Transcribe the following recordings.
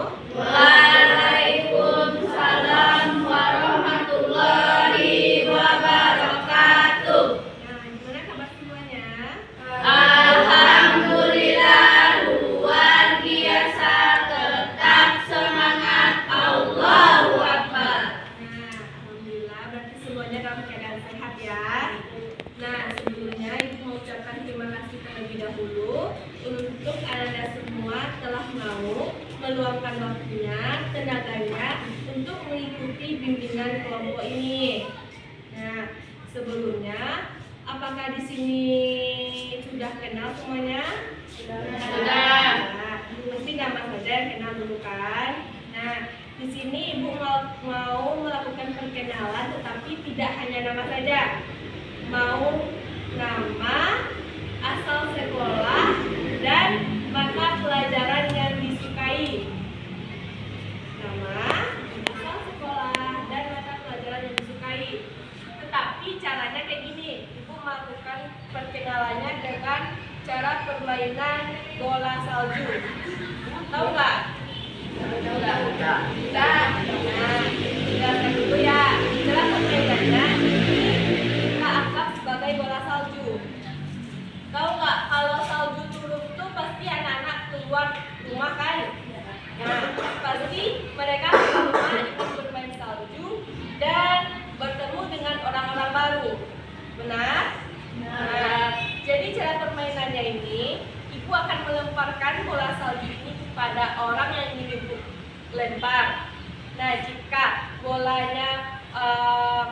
Waalaikumsalam warahmatullahi wabarakatuh. Nah, gimana kabar semuanya? Alhamdulillah luar biasa, tetap semangat, Allahu Akbar. Nah, alhamdulillah berarti semuanya dalam keadaan sehat ya. Nah, sebelumnya Ibu mengucapkan terima kasih terlebih dahulu untuk Anda semua telah mau meluangkan waktunya, tenaganya untuk mengikuti bimbingan kelompok ini. Nah, sebelumnya apakah di sini sudah kenal semuanya? Sudah. Nah, pasti nama saja yang kenal dulu kan? Nah, di sini Ibu mau melakukan perkenalan, tetapi tidak hanya nama saja. Mau nama, asal sekolah, dan mata pelajaran yang disukai. Nama, asal sekolah, dan mata pelajaran yang disukai. Tetapi caranya kayak gini, Ibu melakukan perkenalannya dengan cara permainan bola salju. Tahu nggak? Udah. Nah, jelaskan dulu ya. Cara permainannya kita anggap sebagai bola salju. Tahu nggak, kalau salju turun tuh pasti anak-anak keluar rumah kan? Nah, pasti mereka keluar rumah ikut bermain salju dan bertemu dengan orang-orang baru. Benar? Nah, jadi cara permainannya ini, Ibu akan melemparkan bola salju ini kepada orang yang ingin Ibu lempar. Nah, jika bolanya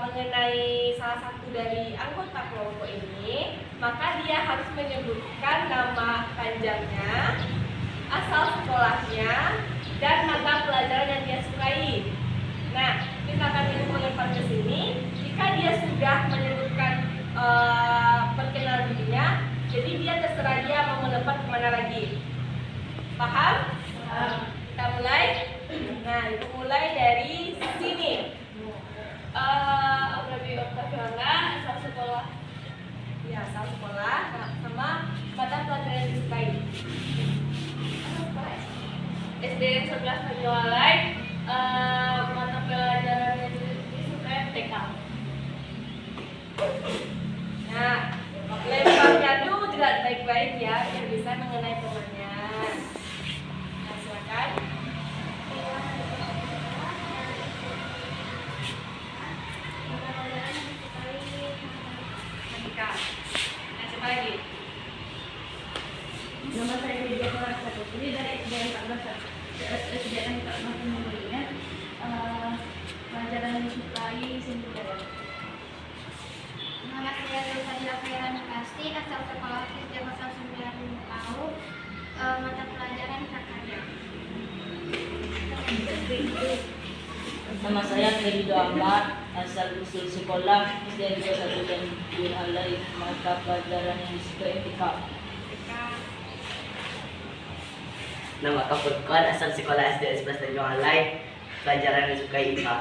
mengenai salah satu dari anggota kelompok ini, maka dia harus menyebutkan nama panjangnya, asal sekolahnya, dan mata pelajaran yang dia sukai. Nah, misalkan Ibu melempar ke sini, jika dia sudah menyebutkan perkenalan dirinya, jadi dia terserah dia mau melempar kemana lagi. Paham? Kita mulai. Nah, Ibu mulai dari sini. Asal sekolah. Ya, asal sekolah sama mata pelajaran yang disukai. SDN 11 Tanjung mata pelajaran yang disukai TK. Nah, lemparnya dulu tidak baik-baik ya, biar bisa mengenai temannya. Nah, silakan. Andika. Nah, siapa lagi? Nama saya Lydia Putri dari SDN 14 SDN 14 Tanjung. Pelajaran yang disukai sendiri. Nama saya Lisa Fairan Pasti, asal sekolah SD pasal 9 tahun, mata pelajaran KKN. Nama saya Heri Ahmad, asal usul sekolah SDN 21 dan Bin Alai, mata pelajaran yang disukai MTK. Nama Furqan, asal sekolah SDN 11 Tanjung Alai, pelajaran yang disukai IPA.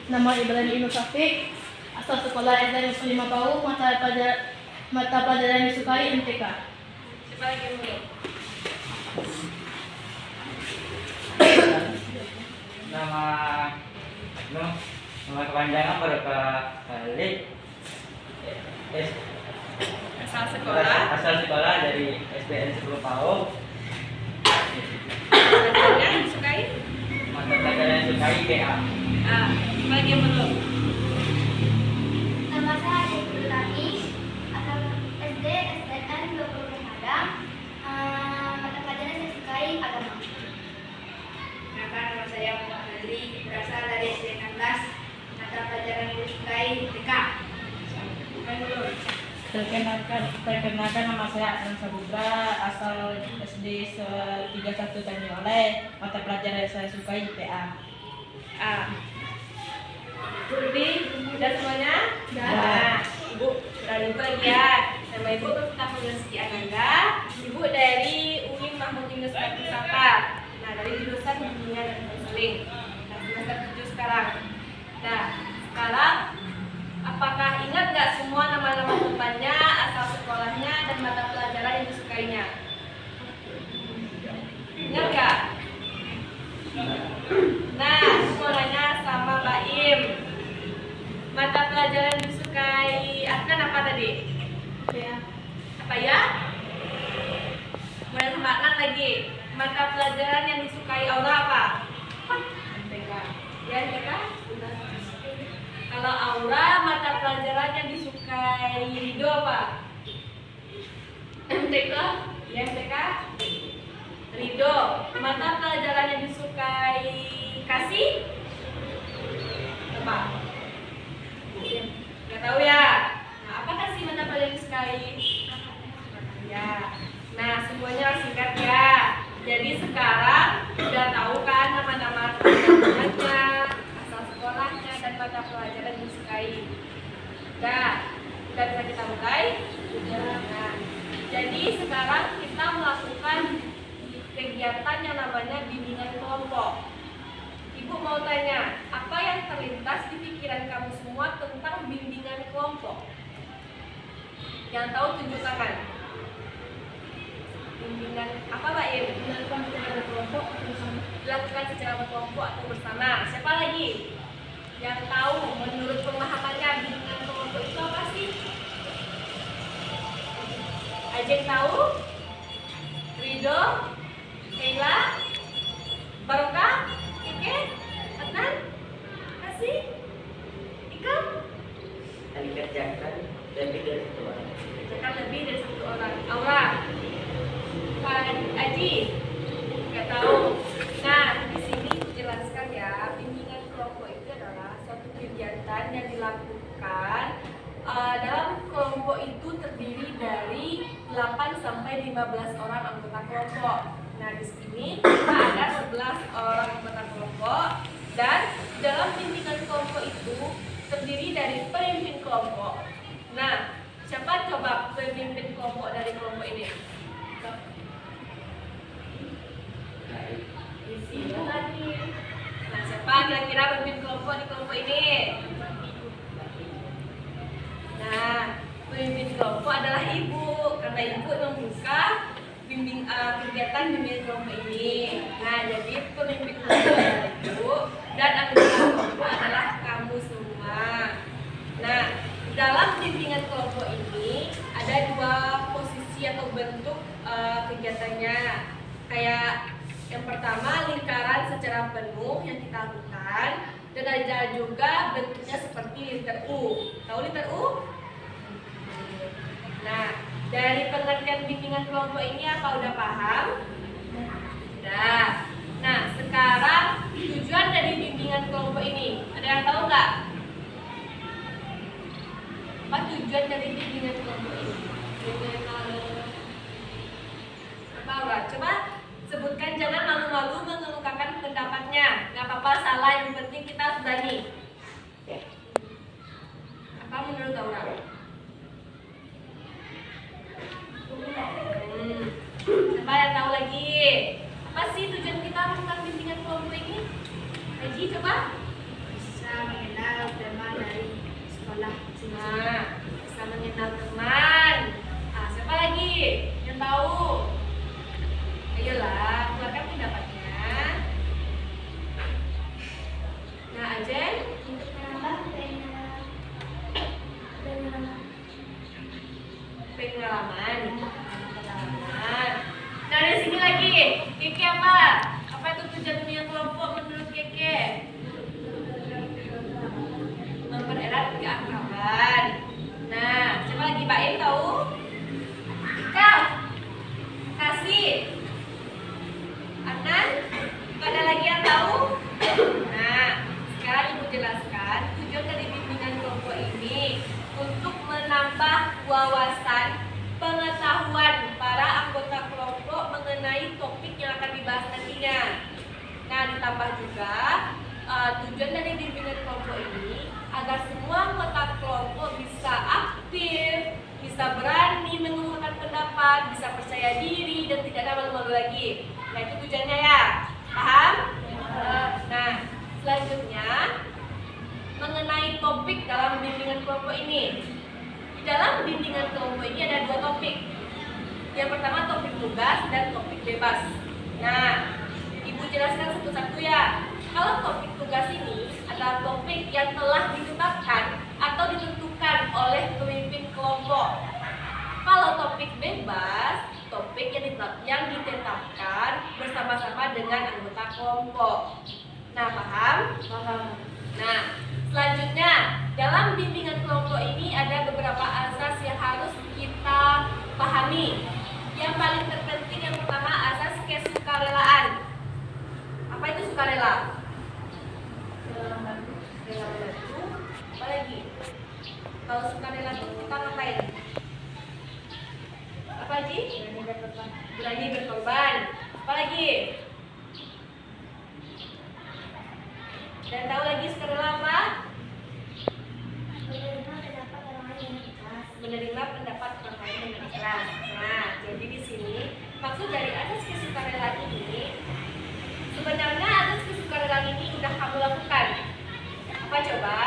Nama Ibrahim Ibnu Syafiq, asal sekolah SDN 5 PAU, mata pelajaran yang disukai MTK. Siapa lagi yang mulai? Nama kepanjangan berapa kali? Asal sekolah. Dari SDN 10 tahun. Pelajarannya yang disukai? Mata pelajaran yang disukai BA. Siapa lagi yang belum? Nama saya Ibu Tani, asal SD SDN 20 Padang, mata pelajaran yang disukai agama. Nama saya Muhammad Nadri, berasal dari SD 16, mata pelajaran yang disukai TK. Siapa yang belum? Perkenalkan nama saya Adnan Sabubra, asal SD 31 Tanjung Alai, mata pelajaran yang saya sukai IPA. Jadi, udah semuanya? Nah, Ibu, kenalin Ibu lagi ya. Nama Ibu Mufta Fauziati Ananda. Ibu dari UIN Mahmud Yunus Pusaka. Nah, dari jurusan Bimbingan dan Konseling. Nah, semester 7 sekarang. Nah, sekarang apakah ingat nggak semua nama-nama temannya, asal sekolahnya, dan mata pelajaran yang disukainya? Ingat mata pelajaran yang disukai Aura apa? MTK. Ya, MTK? Kalau Aura, mata pelajaran yang disukai Rido apa? MTK. Ya, MTK? Rido, mata pelajaran yang disukai Kasih? Apa? Nggak tahu ya? Nah, apa Kasih mata pelajaran yang disukai? Ya. Nah, semuanya singkat ya. Jadi sekarang udah tahu kan nama-nama teman-temannya, asal sekolahnya, dan mata pelajaran yang disukai. Udah bisa kita mulai? Nah, jadi sekarang kita melakukan kegiatan yang namanya bimbingan kelompok. Ibu mau tanya, apa yang terlintas di pikiran kamu semua tentang bimbingan kelompok? Yang tahu tunjuk tangan. Bimbingan apa Mbak Im? Dilakukan secara berkelompok bersama. Dilakukan secara berkelompok atau bersama. Siapa lagi yang tahu menurut pemahamannya bimbingan kelompok itu apa sih? Ajeng tahu? Rido? Sheila? Barokah? Keke? Adnan? Kasih? Ikam? Dikerjakan lebih dari satu orang. Kerjakan lebih dari satu orang. Aura? Pak Aji? Nggak tahu. Nah, di sini dijelaskan ya, bimbingan kelompok itu adalah suatu kegiatan yang dilakukan dalam kelompok itu terdiri dari 8 sampai 15 orang anggota kelompok. Nah, di sini kita ada 11 orang anggota kelompok dan dalam bimbingan kelompok itu terdiri dari pemimpin kelompok. Nah, siapa coba pemimpin kelompok dari kelompok ini? Lagi. Nah, siapa kira-kira pemimpin kelompok di kelompok ini? Nah, pemimpin kelompok adalah ibu, karena ibu membuka kegiatan bimbingan kelompok ini. Nah, jadi pemimpin kelompok adalah ibu dan anggota kelompok adalah kamu semua. Nah, dalam bimbingan kelompok ini ada dua posisi atau bentuk kegiatannya. Kayak yang pertama, lingkaran secara penuh yang kita lakukan, dan ada juga bentuknya seperti liter U. Tahu liter U? Nah, dari pengertian bimbingan kelompok ini apa udah paham? Udah. Nah, sekarang tujuan dari bimbingan kelompok ini, ada yang tahu nggak? Apa tujuan dari bimbingan kelompok ini? Apa Aura? Coba sebutkan, jangan malu-malu mengemukakan pendapatnya. Nggak apa-apa, salah, yang penting kita berani. Apa menurut Aura? Siapa yang tahu lagi? Apa sih tujuan kita melakukan bimbingan kelompok ini? Haji, coba. Bisa mengenal teman dari sekolah. Nah, bisa mengenal teman. Ah, siapa lagi yang tahu? Ayolah, keluarkan pendapatnya. Nah, Ajen, Untuk menambah pengalaman. Nah, dari sini lagi, Keke apa? Apa itu tujuan bimbingan kelompok menurut Keke? Mempererat keakraban. Nah, siapa lagi? Mbak Im tahu? Kau? Kasih? Adnan? Ada lagi yang tahu? Nah, sekarang Ibu jelaskan tujuan dari bimbingan kelompok ini untuk menambah wawasan pengetahuan para anggota kelompok mengenai topik yang akan dibahas nantinya. Nah, ditambah juga tujuan dari bimbingan kelompok ini agar semua anggota kelompok bisa aktif, bisa berani mengemukakan pendapat, bisa percaya diri, dan tidak ada malu-malu lagi. Nah, itu tujuannya ya. Paham? Nah, selanjutnya mengenai topik dalam bimbingan kelompok ini. Di dalam bimbingan kelompok ini ada dua topik. Yang pertama topik tugas dan topik bebas. Nah, Ibu jelaskan satu-satu ya. Kalau topik tugas ini adalah topik yang telah ditetapkan atau ditentukan oleh pemimpin kelompok. Kalau topik bebas, topik yang ditetapkan bersama dengan anggota kelompok. Nah, paham? Paham. Nah, selanjutnya dalam bimbingan kelompok ini ada beberapa asas yang harus kita pahami. Yang paling terpenting yang pertama asas kesukarelaan. Apa itu sukarela? Rela membantu. Apa lagi? Kalau sukarela itu kita ngapain? Apa lagi? Berani berkorban. Apa lagi? Dan tahu lagi sukarela apa? Menerima pendapat orang lain dengan ikhlas. Nah, jadi di sini maksud dari asas kesukarelaan ini, sebenarnya asas kesukarelaan ini sudah kamu lakukan. Apa coba?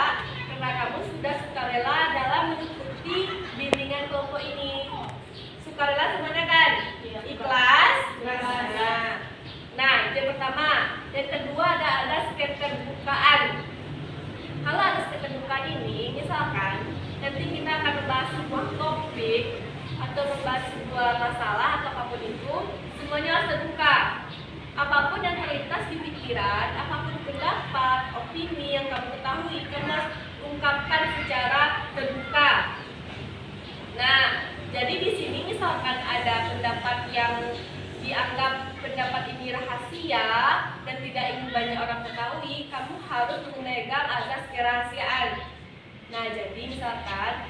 Karena kamu sudah sukarela dalam mengikuti bimbingan kelompok ini. Sukarela semuanya kan? Ikhlas. Nah, itu yang pertama. Yang kedua ada asas keterbukaan. Kalau asas keterbukaan ini, misalkan nanti kita akan membahas sebuah topik atau membahas sebuah masalah atau apapun itu, semuanya harus terbuka. Apapun yang terlintas di pikiran, apapun pendapat, opini yang kamu ketahui, kamu harus ungkapkan secara terbuka. Nah, jadi di sini misalkan ada pendapat yang dianggap pendapat ini rahasia dan tidak ingin banyak orang ketahui, kamu harus memegang azas kerahasiaan. Nah, jadi misalkan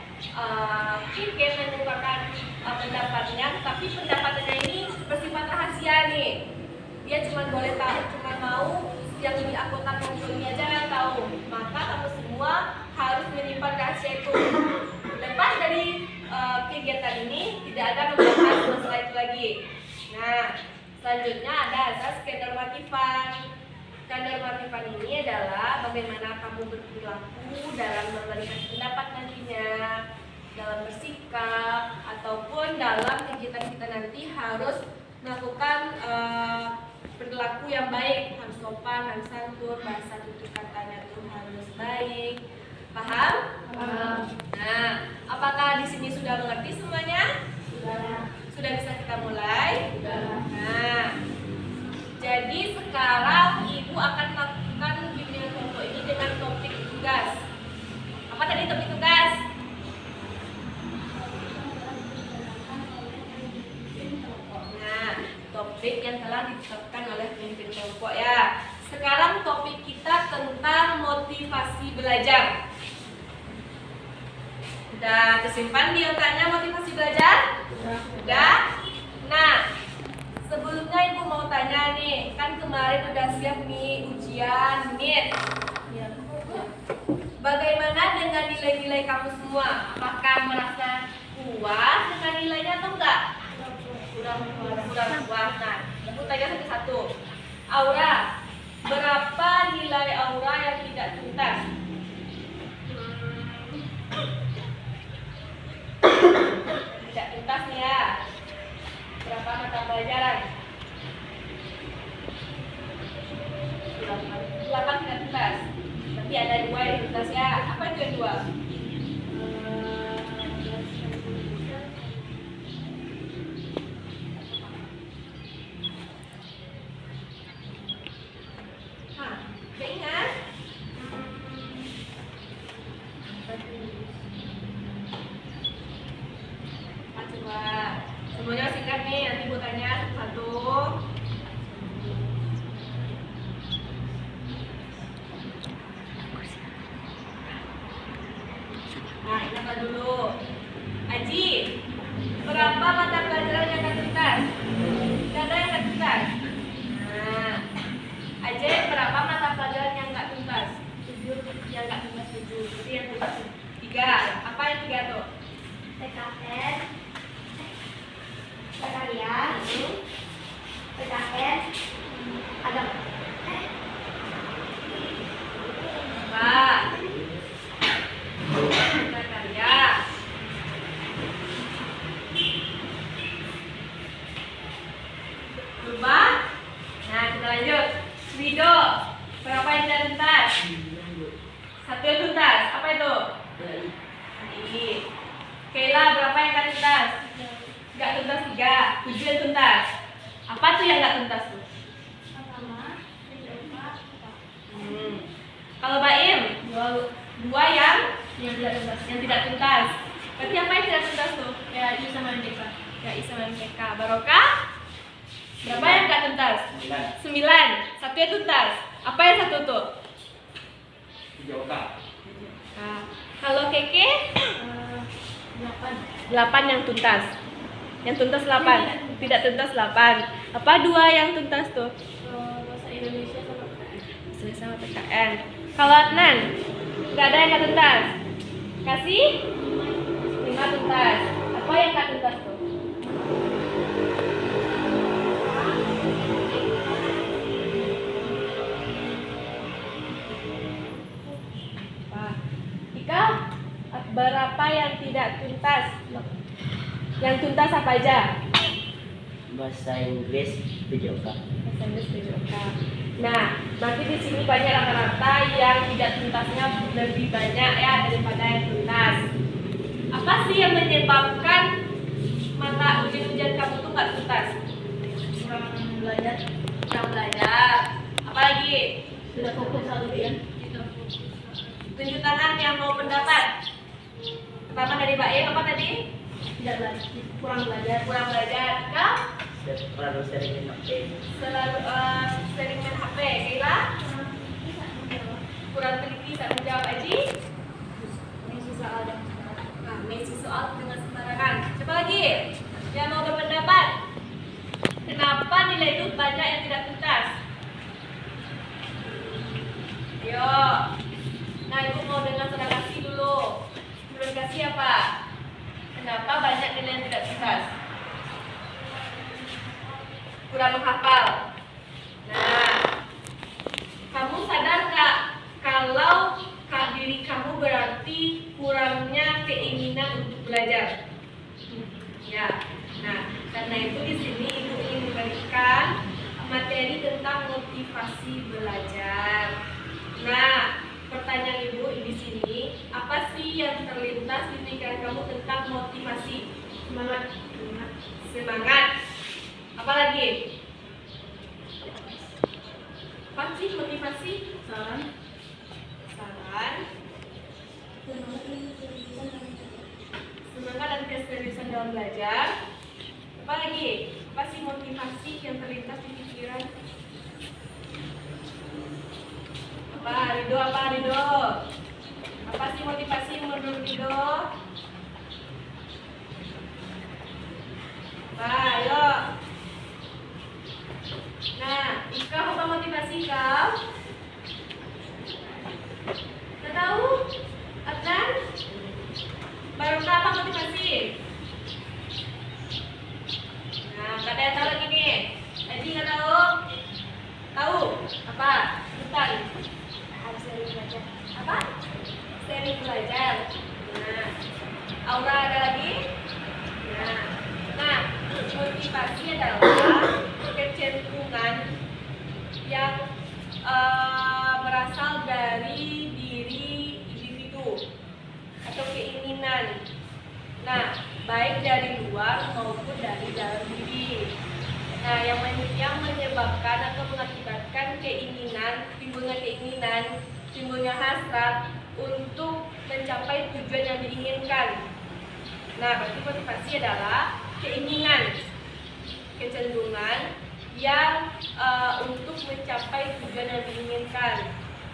Kike mengungkapkan pendapatnya, tapi pendapatnya ini bersifat rahasia nih. Dia cuma boleh tahu, cuma mau yang di anggota kelompok ini aja yang tahu. Maka kamu semua harus menyimpan rahasia itu. Lepas dari kegiatan ini tidak ada membahas masalah itu lagi. Nah, selanjutnya ada asas kenormatifan. Kenormatifan ini adalah bagaimana kamu berperilaku dalam memberikan pendapat nantinya, dalam bersikap, ataupun dalam kegiatan kita nanti harus melakukan perilaku yang baik, harus sopan, harus santun, bahasa tutur katanya itu harus baik. Paham? Paham. Nah, apakah di sini sudah mengerti semuanya? Sudah bisa kita mulai? Nah, jadi sekarang Ibu akan melakukan bimbingan kelompok ini dengan topik tugas. Apa tadi topik tugas? Nah, topik yang telah ditetapkan oleh pemimpin kelompok ya. Sekarang topik kita tentang motivasi belajar. Udah tersimpan di otaknya motivasi belajar? Udah? Nah, sebelumnya Ibu mau tanya nih, kan kemarin udah siap nih ujian MIT. Bagaimana dengan nilai-nilai kamu semua? Apakah merasa puas dengan nilainya atau enggak? Udah puas. Nah, Ibu tanya satu-satu. Aura, berapa nilai Aura yang tidak tuntas? Tidak tuntas nih ya. Berapa mata pelajaran? 8 tidak tuntas. Tapi ada 2 yang tuntas ya. Apa itu yang 2? Ingat? Coba semuanya singkat nih, nanti Ibu tanya satu-satu. Nah, ingatlah dulu. Aji, berapa mata pelajaran yang tak tuntas? Tidak ada yang tak tuntas. Nah, Aji, berapa mata pelajaran yang tak tuntas? 7. Yang tak tuntas 7. Jadi yang tuntas 3. Apa yang 3 tuh? PKN, Prakarya, PKN, ada Apa? Prakarya. Lupa? Nah, kita lanjut. Rido, berapa yang tidak tuntas? 1 yang tuntas. Apa itu? Ini. Kayla, berapa yang tak tuntas? Gak tuntas 3. 7 yang tuntas. Apa tuh yang gak tuntas tuh? Kalau Baim, dua yang tidak tuntas. tidak tuntas. Berarti apa yang tidak tuntas tuh? Ya, I sama MTK. Ya, I sama MTK. Barokah? Berapa yang nggak tuntas? 9. Satu yang tuntas. Apa yang satu tuh? Joka. Nah, kalau Keke? 8. 8 yang tuntas. Yang tuntas 8. Tidak tuntas 8. Apa 2 yang tuntas tuh? Bahasa Indonesia sama Sudah sama PKN. Kalau Adnan? Nggak ada yang nggak tuntas. Kasih? 5 tuntas. Apa yang nggak tuntas tuh? Apa? Ika? Berapa yang tidak tuntas? Yang tuntas apa aja? Bahasa Inggris Joka. Bahasa Inggris PJOK. Nah, nanti di sini banyak rata-rata yang tidak tuntasnya lebih banyak ya daripada yang tuntas. Apa sih yang menyebabkan mata ujian-ujian kamu tuh nggak tuntas? kurang belajar, Kurang belajar. Apalagi? tidak fokus satu ujian. Tunjuk tangan yang mau pendapat. Pertama dari Mbak Em, apa tadi? Tidak belajar, kurang belajar. Kurang belajar. Kau? Terlalu sering main HP. Selalu sering main HP. Kira? Kurang teliti saat menjawab Aji? Nah, mengisi soal dengan sembarangan. Siapa lagi yang mau berpendapat? Kenapa nilai itu banyak yang tidak tuntas? Ayo. Nah, ibu mau dengar saudara kasih dulu. Saudara kasih apa? Kenapa banyak nilai yang tidak tuntas? Kurang menghafal. Nah, kamu sadar nggak kalau diri kamu berarti kurangnya keinginan untuk belajar? Ya. Nah, karena itu di sini ibu ingin memberikan materi tentang motivasi belajar. Nah, pertanyaan ibu di sini, apa sih yang terlintas di pikiran kamu tentang motivasi? Semangat. Semangat. Apa lagi? Apa sih motivasi? Saran. Saran. Semangat dan keseriusan dalam belajar. Apa lagi? Apa sih motivasi yang terlintas di pikiran? Apa Rido? Apa Rido? Apa sih motivasi menurut Rido? Apa? Ayo. Nah, Ika apa motivasi kau? Nggak tahu? Adnan? Barokah apa motivasi? Nah, nggak ada yang tahu lagi nih. Edi nggak tahu? Tahu? Apa? Bukan. Harus sering belajar. Apa? Sering belajar. Nah, Aura ada lagi? Nah, motivasi adalah kecenderungan yang berasal dari diri individu atau keinginan. Nah, baik dari luar maupun dari dalam diri. Nah, yang menyebabkan atau mengakibatkan timbulnya hasrat untuk mencapai tujuan yang diinginkan. Nah, berarti motivasi adalah keinginan, kecenderungan yang untuk mencapai tujuan yang diinginkan.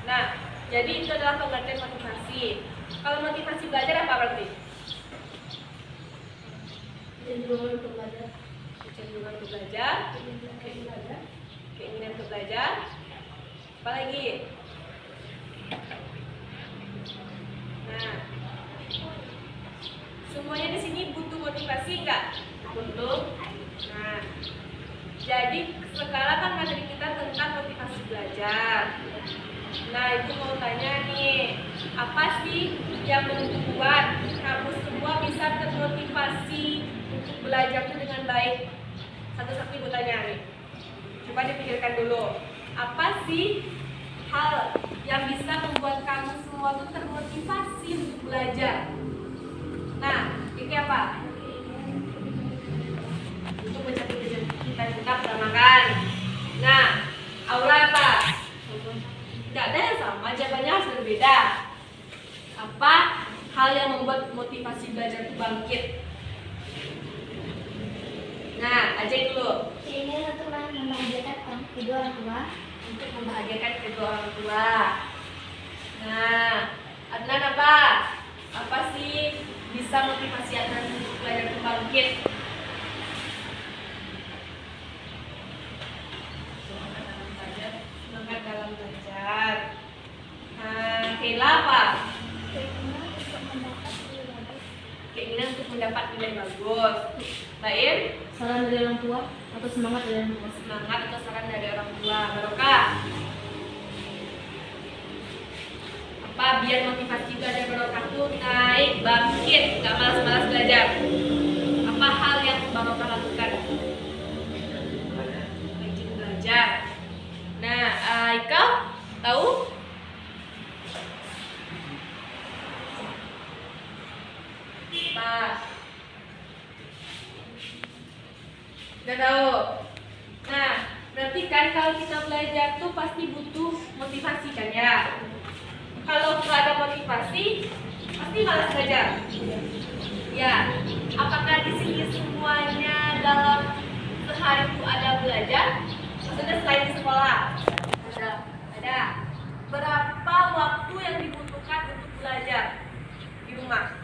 Nah, jadi itu adalah pengertian motivasi. Kalau motivasi belajar apa berarti? Kecenderungan untuk belajar. Kecenderungan untuk belajar, keinginan untuk belajar. Apa lagi? Nah, semuanya di sini butuh motivasi nggak? Butuh. Nah, jadi sekarang kan materi kita tentang motivasi belajar. Nah, ibu mau tanya nih, apa sih yang membuat kamu semua bisa termotivasi untuk belajar itu dengan baik? Satu-satu ibu tanya nih. Coba dipikirkan dulu. Apa sih hal yang bisa membuat kamu semua tuh termotivasi untuk belajar? Nah, ini apa? Untuk mencapai tujuan kita pertama kan. Nah, Aura apa? Tidak ada yang sama, jawabannya harus bangkit. Nah, Ajeng dulu. Ini untuk membahagiakan kedua orang tua. Untuk membahagiakan kedua orang tua. Nah, Adnan apa? Apa sih bisa motivasi Adnan untuk belajar bangkit? Semangat dalam belajar. Nah, Kayla apa? Keinginan untuk mendapat nilai bagus. Baim? Saran dari orang tua atau semangat dari orang tua? Semangat atau saran dari orang tua. Barokah? Apa biar motivasi belajar Barokah tuh naik, bangkit, gak malas-malas belajar? Apa hal yang Barokah lakukan? Rajin belajar. Nah, Ika tahu? Apa? Gak tahu. Nah, berarti kan kalau kita belajar tuh pasti butuh motivasi kan ya? Kalau nggak ada motivasi, pasti malas belajar. Ya, apakah di sini semuanya dalam sehari itu ada belajar? Maksudnya selain di sekolah? Ada. Berapa waktu yang dibutuhkan untuk belajar di rumah?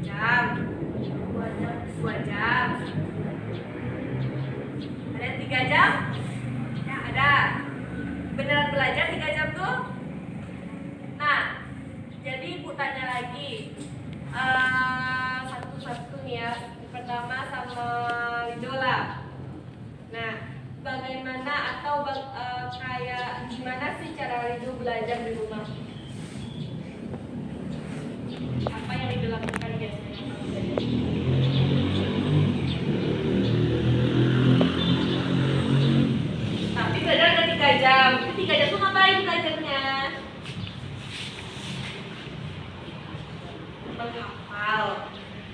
Jam. 2 jam. Ada 3 jam? Ya, ada. Beneran belajar 3 jam tuh? Nah, jadi Ibu tanya lagi satu-satu nih ya. Pertama sama Lidola. Nah, bagaimana atau kayak gimana sih cara Lido belajar di rumah? Apa yang Lido lakukan biasanya? Tapi belajar ada 3 jam. Itu 3 jam tuh ngapain belajarnya? Menghafal.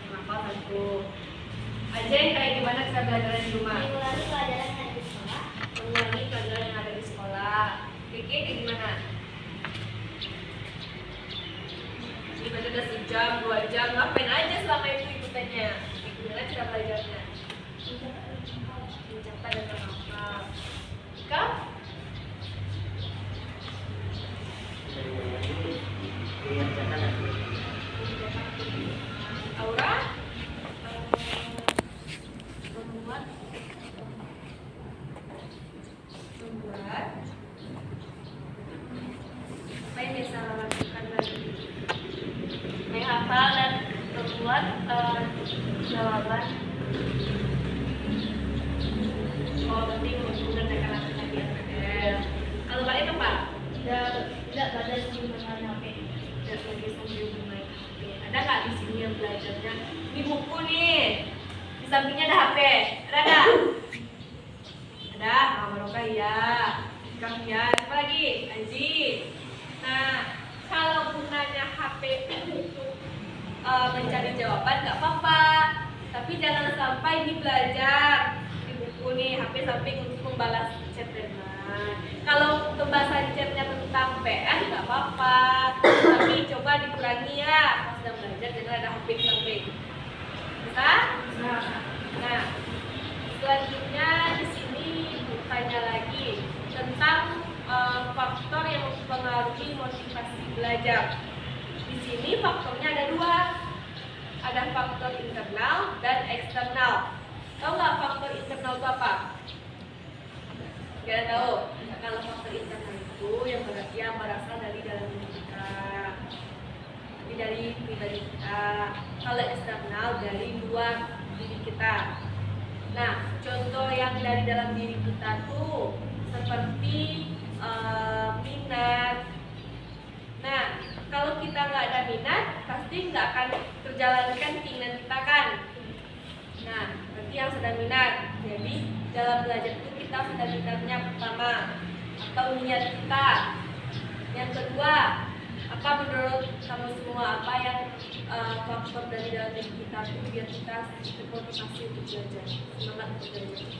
Menghafal satu. Ajeng kayak gimana cara belajar di rumah? Mengulangi pelajaran yang ada di sekolah. Mengulangi pelajaran yang ada di sekolah. Kiki kayak gimana? Ini belajar udah 1 jam, 2 jam. Ngapain aja selama itu ikutannya? Gimana cara belajarnya? Mencatat dan menghafal. Kau? Aura? Membuat apa yang biasa lakukan lagi? Menghafal dan membuat jawaban. Oh, berarti menggunakan lakukan di MPL. Kalau Mbak itu apa? Tidak belajar sebelum bermain HP. Tidak lagi sambil bermain HP. Ada nggak di sini yang belajarnya? Ini buku nih. Di sampingnya ada HP. Ada nggak? Ada. Nah, Barokah ya. Kang ya. Apa lagi? Anji. Nah, kalau gunanya HP untuk mencari jawaban nggak apa-apa. Tapi jangan sampai ini belajar di buku nih. HP samping untuk membalas chat teman. Kalau pembahasan chatnya tentang PS nggak apa-apa. Tapi coba dikurangi ya. Pas sedang belajar jangan ada HP di samping. Bisa? Nah, selanjutnya di sini tanya lagi tentang faktor yang mempengaruhi motivasi belajar. Di sini faktornya ada 2. Ada faktor internal dan eksternal. Tahu nggak faktor internal itu apa? Kalian tahu? Kalau faktor internal itu yang berasal dari dalam diri kita, dari pribadi kita. Kalau eksternal dari luar diri kita. Nah, contoh yang dari dalam diri kita tuh seperti minat. Nah, kalau kita nggak ada minat, pasti nggak akan terjalankan keinginan kita kan. Nah, berarti yang sudah minat. Jadi dalam belajar itu kita sudah minatnya pertama atau niat kita. Yang kedua, apa menurut kamu semua apa yang faktor dari dalam diri kita itu biar kita termotivasi untuk belajar, semangat untuk belajar.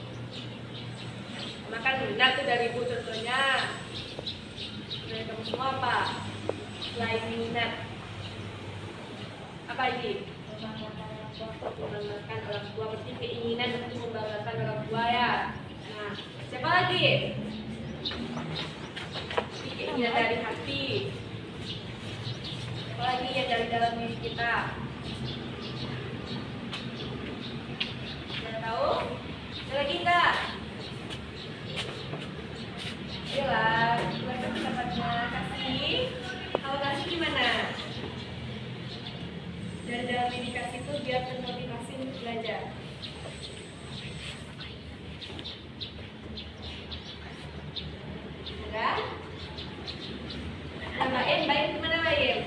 Makan minat tuh dari ibu contohnya. Dari kamu semua apa? Selain minat, Apa ini? Membanggakan orang tua, berarti keinginan untuk membanggakan orang tua ya. Nah, siapa lagi? Keinginan dari hati. Siapa lagi yang dari dalam diri kita? Sudah tahu? Ada lagi enggak? Ayolah, buatkan pendapatnya. Kasih. Kalau kasih gimana? Dari dalam dedikasi itu biar termotivasi untuk belajar. Ada? Nah, Mbak Em gimana Mbak Em?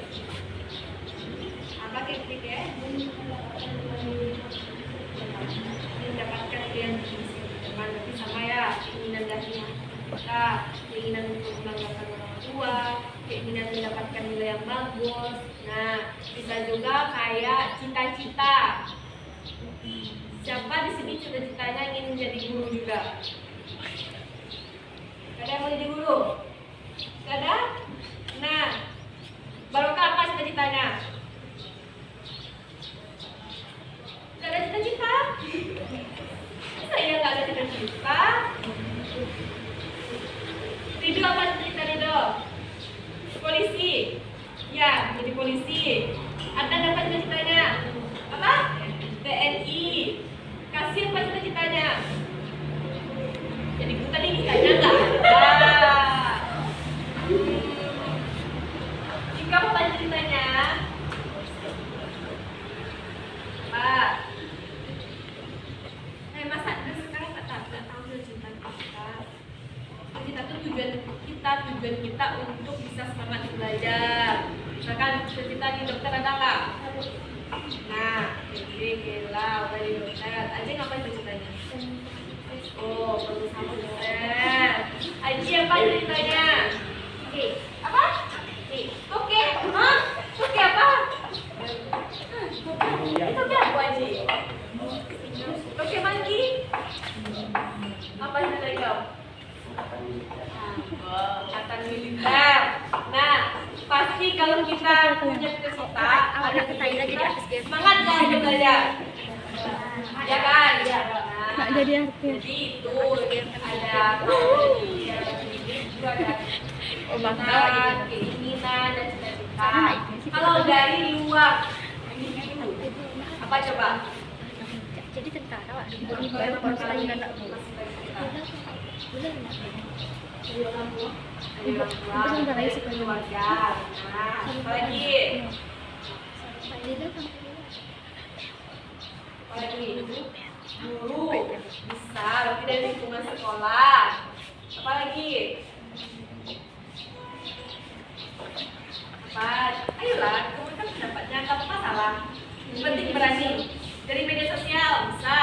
Apa klik ya? Mendapatkan yang depan tapi sama ya, keinginan dari kita, keinginan untuk membanggakan orang tua, keinginan mendapatkan nilai yang bagus. Nah, bisa juga kayak cita-cita. Siapa di sini cita-citanya ingin menjadi guru juga? Ada yang mau jadi guru? Gak ada? Nah, Barokah apa cita-citanya? Gak ada cita-cita? Saya gak ada cita-cita. Ridho apa cita-cita Ridho? Polisi. Ya, jadi polisi. Ada apa cita-citanya? Apa? TNI. Kasih apa cita-citanya? Jadi tadi ditanya nggak ada. Jika apa cita-citanya? Pak. Masa sekarang nggak tahu cita-cita. Cita itu tujuan kita untuk bisa semangat belajar. Misalkan cita-cita di dokter ada nggak? Nah, jadi gila udah di dokter. Aja ngapain cita-citanya? Oh, berusaha dokter. Aji apa ceritanya? Apa? Oke, hah? Oke apa? Itu dia apa Aji? Oke Manggi? Apa ceritanya kau? Angkatan militer. Nah, pasti kalau kita punya cita-cita, ada cita-cita, semangat nggak untuk belajar? Ya kan? Nah, jadi itu ada keinginan dan cita-cita. Kalau dari luar, apa coba? Jadi tentara Wak. Keluarga. Nah, apalagi? Guru bisa, tapi dari lingkungan sekolah. Apalagi? Apa? Ayolah, kamu kan pendapatnya nggak apa salah. Penting berani. Dari media sosial bisa.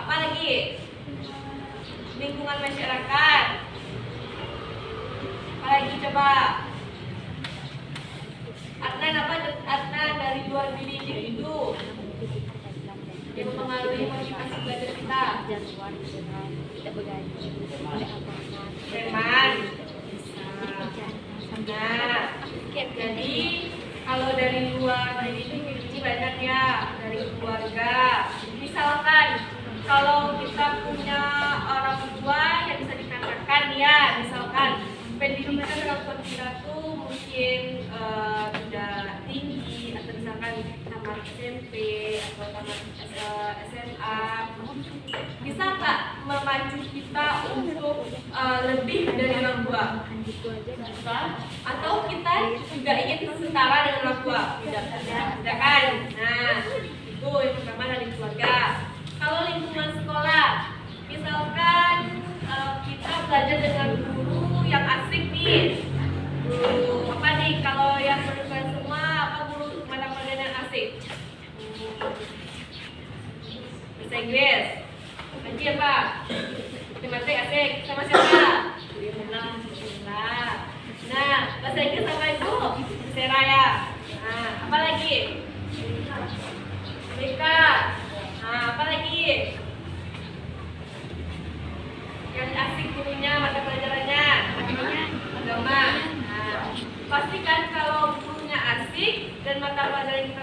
Apalagi? Lingkungan masyarakat. Apalagi coba? Adnan apa? Adnan dari luar bidik itu yang mempengaruhi motivasi belajar kita. Teman. Nah, jadi kalau dari luar ini banyak ya, dari keluarga. Misalkan kalau kita punya orang tua yang bisa dikatakan ya, misalkan pendidikan orang tua kita tuh mungkin tidak tinggi, atau misalkan tamat SMP atau tamat SMA, bisa nggak memacu kita untuk lebih dari orang tua? Atau kita juga ingin setara dengan orang tua? Tidak kan? Nah, itu yang pertama dari keluarga. Kalau lingkungan sekolah, misalkan kita belajar dengan guru yang asik nih. Guru apa nih? Kalau yang menurut semua, apa guru mata pelajaran yang asik? Bahasa Inggris. Ngaji apa? Matematik asik. Sama siapa? Nah, bahasa Inggris sama ibu? Seraya. Nah, apa lagi? Mereka. Nah, apa lagi? Yang asik gurunya, mata pelajarannya? Agama. Nah, pastikan kalau gurunya asik dan mata pelajaran kita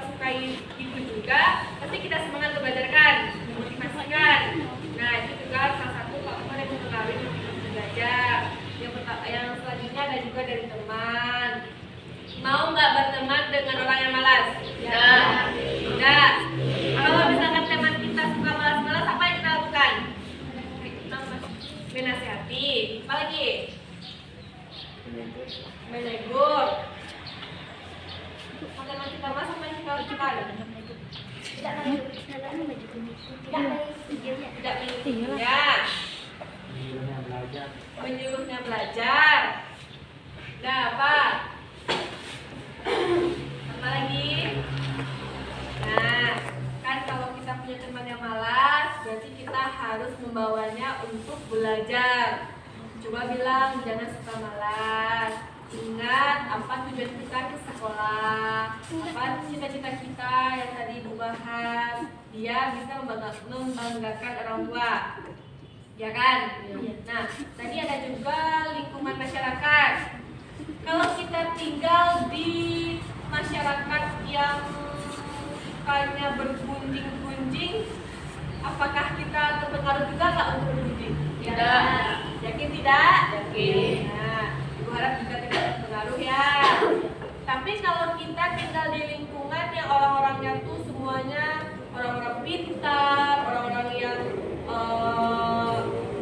menasihati. Apa lagi? Menegur. Matematika tambah sama kalau kita Tidak menyuruhnya. Menyuruhnya belajar. Nah, apa? Apa lagi? Nah, kan kalau kita punya teman yang malas, berarti kita harus membawanya untuk belajar. Coba bilang, jangan suka malas. Ingat apa tujuan kita ke sekolah, apa cita-cita kita yang tadi Ibu bahas. Dia bisa membanggakan orang tua, ya kan? Nah, tadi ada juga lingkungan masyarakat. Kalau kita tinggal di masyarakat yang sukanya bergunjing-gunjing, apakah kita terpengaruh juga nggak untuk bergunjing? Tidak. Yakin tidak? Yakin. Nah, Ibu harap juga tidak terpengaruh ya. Tapi kalau kita tinggal di lingkungan yang orang-orangnya tuh semuanya orang-orang pintar, orang-orang yang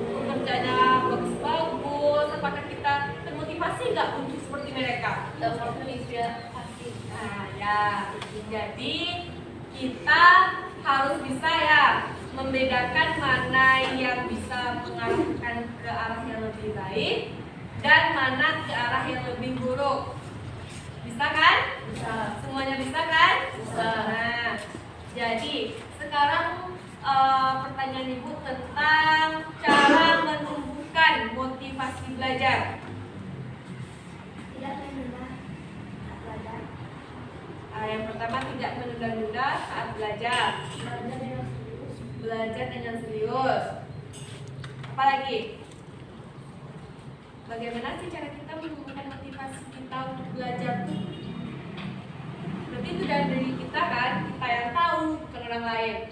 pekerjaannya bagus-bagus, apakah kita termotivasi nggak untuk seperti mereka? Termotivasi. Nah, ya. Jadi kita harus bisa ya membedakan mana yang bisa mengarahkan ke arah yang lebih baik dan mana ke arah yang lebih buruk. Bisa kan? Bisa. Semuanya bisa kan? Bisa. Nah, jadi sekarang pertanyaan Ibu tentang cara menumbuhkan motivasi belajar. Tidak menunda belajar. Yang pertama, tidak menunda-nunda saat belajar. Belajar dengan serius. Apalagi? Bagaimana sih cara kita menumbuhkan motivasi kita untuk belajar tuh? Berarti itu dari diri kita kan, kita yang tahu, bukan orang lain.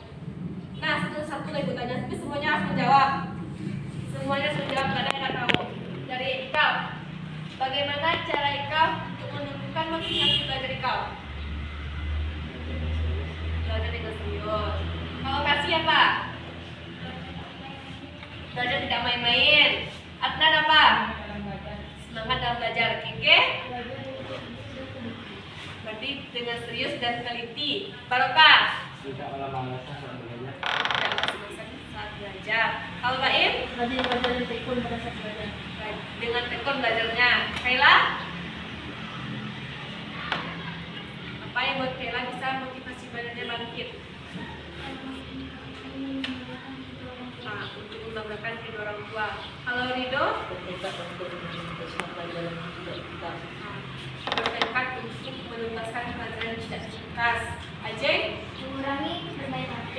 Nah, satu-satu lagi tanya, tapi semuanya harus menjawab. Semuanya harus menjawab, karena yang nggak tahu. Dari Ikal, bagaimana cara Ikal untuk menumbuhkan motivasi belajar Ikal? Belajar dengan serius. Kalau kasih apa? Belajar tidak main-main. Adnan apa? Semangat dalam belajar. Keke? Berarti dengan serius dan teliti. Barokah? Tidak malas-malasan saat belajar. Tidak malas-malasan saat belajar. Kalau Baim? Rajin belajar dan tekun pada saat belajar. Dengan tekun belajarnya. Kaila? Apa yang buat Kaila bisa motivasi belajarnya bangkit? Nah, untuk membanggakan kedua orang tua. Kalau Rido? Bertekad untuk menuntaskan pelajaran yang tidak tuntas. Bertekad untuk menuntaskan pelajaran yang tidak tuntas. Ajay? Mengurangi bermain HP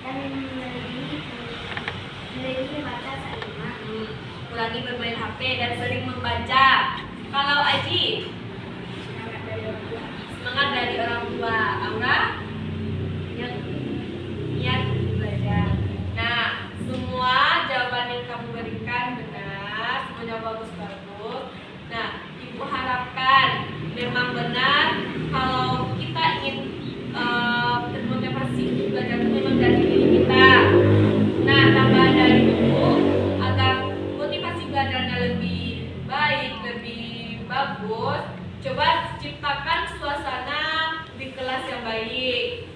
dan melebihi membaca saat rumah. Kurangi bermain HP dan sering membaca. Kalau Aji? Semangat dari orang tua. Aura? Niat belajar. Nah, semua jawaban yang kamu berikan benar, semuanya bagus-bagus. Nah, Ibu harapkan memang benar kalau kita ingin termotivasi untuk belajar itu memang dari diri kita. Nah, tambahan dari Ibu agar motivasi belajarnya lebih baik, lebih bagus, coba ciptakan suasana di kelas yang baik.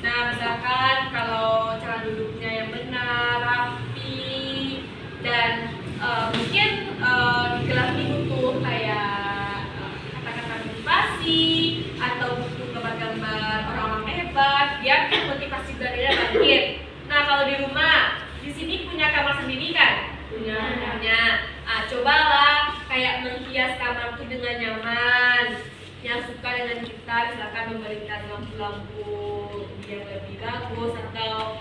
Nah, misalkan kalau cara duduknya yang benar, rapi, dan mungkin di kelas ini butuh kayak kata-kata motivasi atau butuh gambar-gambar orang-orang hebat, biar motivasi belajarnya bangkit. Nah, kalau di rumah, di sini punya kamar sendiri kan? Punya. Cobalah kayak menghias kamar itu dengan nyaman. Yang suka dengan kita, silakan memberikan lampu-lampu yang lebih bagus atau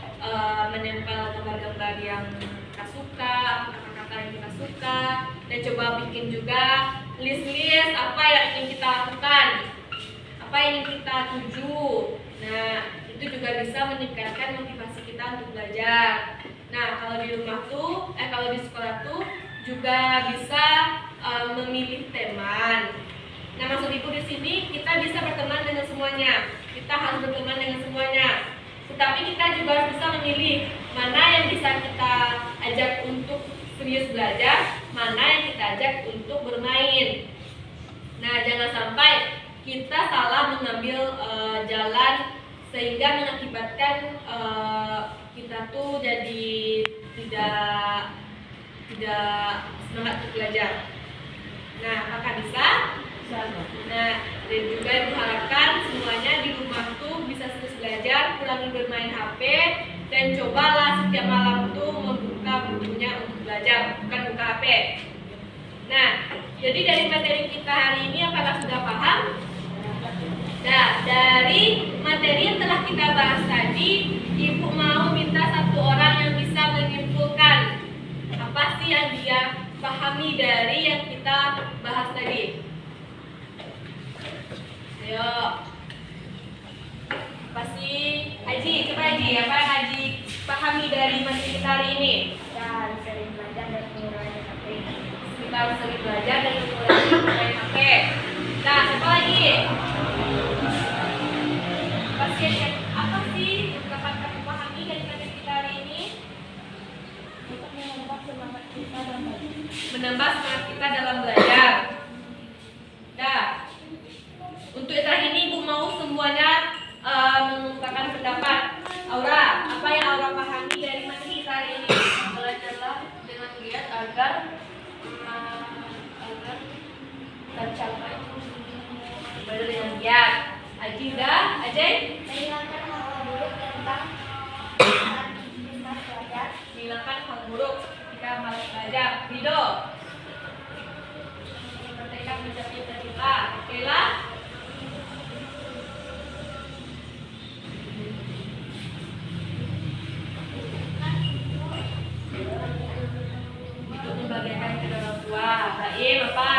menempel gambar-gambar yang kita suka, kata-kata yang kita suka, dan coba bikin juga list-list apa yang ingin kita lakukan, apa yang ingin kita tuju. Nah, itu juga bisa meningkatkan motivasi kita untuk belajar. Nah, kalau di rumah tuh, kalau di sekolah tuh juga bisa memilih teman. Nah, maksud Ibu di sini kita bisa berteman dengan semuanya. Kita harus berteman dengan semuanya. Tetapi kita juga harus bisa memilih mana yang bisa kita ajak untuk serius belajar, mana yang kita ajak untuk bermain. Nah, jangan sampai kita salah mengambil jalan sehingga mengakibatkan kita tuh jadi tidak semangat untuk belajar. Nah, apakah bisa? Nah, dan juga diharapkan semuanya di rumah tuh bisa terus belajar, kurangi bermain HP, dan cobalah setiap malam tuh membuka bukunya untuk belajar, bukan buka HP. Nah, jadi dari materi kita hari ini apakah sudah paham? Nah, dari materi yang telah kita bahas tadi, Ibu mau minta satu orang yang bisa menyimpulkan apa sih yang dia pahami dari yang kita bahas tadi. Ayo. Apa sih? Haji, coba Haji, apa yang Haji pahami dari materi kita hari ini? Ya, harus sering belajar dan mengurangi HP. Kita harus sering belajar dan mengurangi penggunaan HP. Nah, siapa lagi? Apa sih yang dapat kamu pahami dari materi kita hari ini? Menambah semangat kita dalam belajar. Menambah semangat kita dalam belajar. Nah, untuk hari ini Ibu mau semuanya mengungkapkan pendapat. Aura, apa yang Aura pahami dari materi kita hari ini? Belajarlah dengan giat agar tercapai. Belajar dengan giat. Aji udah? Ajay? Menghilangkan hal-hal buruk tentang aktivitas belajar. Menghilangkan hal buruk ketika malas belajar. Rido? Bertekad mencapai cita-cita. Kela? Untuk membahagiakan kedua orang tua. Baim apa?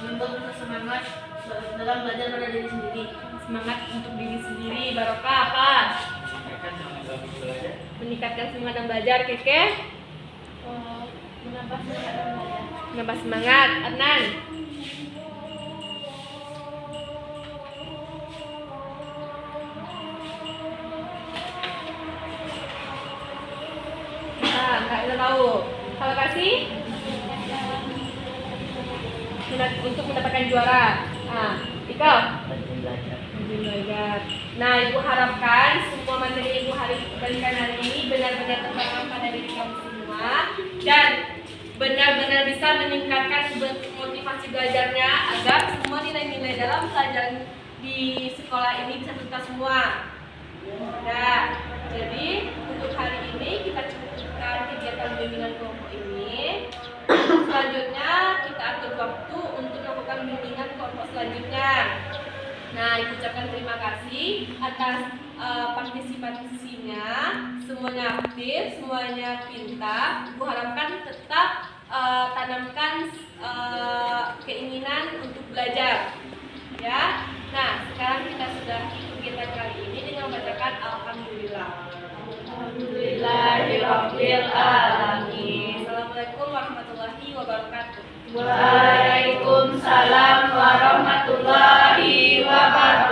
Membuat kita semangat dalam belajar pada diri sendiri. Semangat untuk diri sendiri. Barokah apa? Meningkatkan semangat dalam belajar. Keke? Menambah semangat dalam belajar. Menambah semangat. Adnan? Nah, nggak bisa tahu. Kalau kasih? Untuk mendapatkan juara. Nah, Ika? Rajin belajar. Belajar. Nah, Ibu harapkan semua materi yang Ibu berikan hari ini benar-benar tertanam pada diri kamu semua dan benar-benar bisa meningkatkan motivasi belajarnya agar semua nilai-nilai dalam pelajaran di sekolah ini bisa tuntas semua. Nah, jadi untuk hari ini kita cukupkan kegiatan bimbingan kelompok ini. Selanjutnya kita atur waktu untuk melakukan bimbingan kelompok selanjutnya. Nah, Ibu ucapkan terima kasih atas partisipasinya. Semuanya aktif, semuanya pintar. Ibu harapkan tetap tanamkan keinginan untuk belajar. Ya. Nah, sekarang kita sudah kegiatan kali ini dengan membacakan Alhamdulillah. Alhamdulillahirabbil alamin. Assalamualaikum warahmatullahi wabarakatuh. Waalaikumsalam warahmatullahi wabarakatuh.